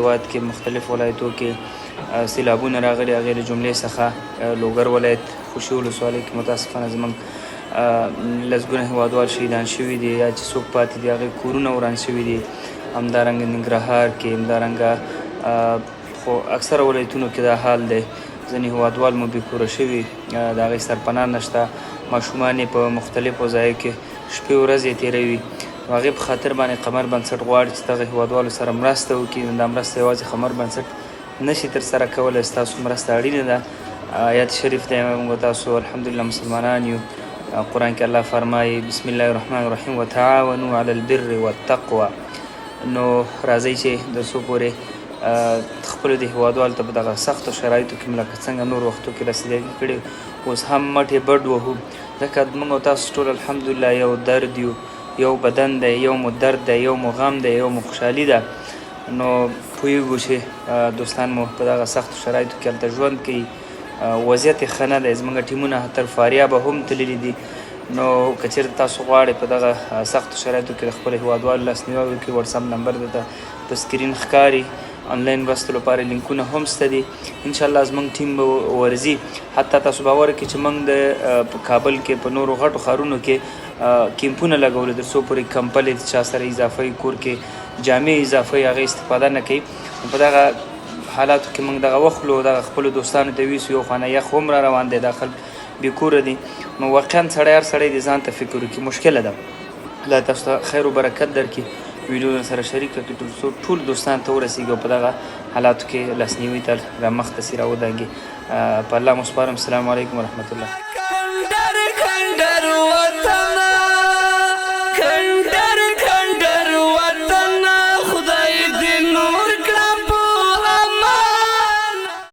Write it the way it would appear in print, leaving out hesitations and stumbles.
هیواد کې مختلف ولایتو کې سیلابونه راغلي. هغې له جملې څخه لوګر ولایت خوشي ولسوالۍ کې متاسفانه زموږ لسګونه هیوادوال شهیدان شوي دي یا چې څوک پاتې دي هغې کورونه وران شوي دي. همدارنګه ننګرهار کې، همدارنګه خو اکثره ولایتونو کې دا حال دی. ځینې هیوادوال مو بېکوره شوي، د هغې سرپناه نشته. ماشومان یې په مختلفو ځایو کې شپې ورځې تېروي. نو هغې په خاطر باندې قمر بنسټ غواړي چې دغه هیوادوالو سره مرسته وکړي. نو دا مرسته یوازې قمر بنسټ نشي ترسره کولی، ستاسو مرسته اړینه ده. آیت شریف دی، موږ تاسو الحمدلله مسلمانان یو. قرآن کې الله فرمایي بسم الله الرحمن الرحیم وتعاونوا علی البر والتقوى. نو راځئ چې د څو پورې خپلو د هیوادوالو ته په دغه سختو شرایطو کې لکه څنګه نور وختو کې رسېدګي کړې، اوس هم مټې بډ وهو، ځکه موږ او تاسو ټول الحمدلله یو درد یو، یو بدن دی، یو مو درد دی، یو مو غم دی، یو مو خوشحالي ده. نو پوهېږو چې دوستان مو په دغه سختو شرایطو کې هلته ژوند کوي. وضعیت یې ښه نه دی. زموږ ټیمونه تر فاریابه هم تللي دي. نو که چېرته تاسو غواړئ په دغه سختو شرایطو کې د خپلو هیوادوالو لاسنیوی وکړئ، وټساپ نمبر درته په سکرین ښکاري. آنلاین مرستو لپاره لینکونه هم شته دي. انشاءالله زموږ ټیم به ورځي. حتی تاسو باور کړئ چې موږ د کابل کې په نورو غټو ښارونو کې کیمپونه لګولي تر څو پورې کمپلې چا سره اضافه کور کې جامې اضافه هغې استفاده نه کوي. په دغه حالاتو کې موږ دغه وخلو، دغه خپلو دوستانو ته ویسو. یو خانه یخ هم را روان دی، دا خلک بېکوره دي. نو واقعا سړی هر سړی د ځان ته فکر وکړي، مشکله ده. الله تاسو ته خیر و برکت درکړي. ویډیو سره شریک کړئ تر څو ټول دوستانو ته ورسېږي او په دغه حالاتو کې لاسنیوي ته را مخته سي راودانګي. په الله مو سپارم. السلام علیکم ورحمت الله.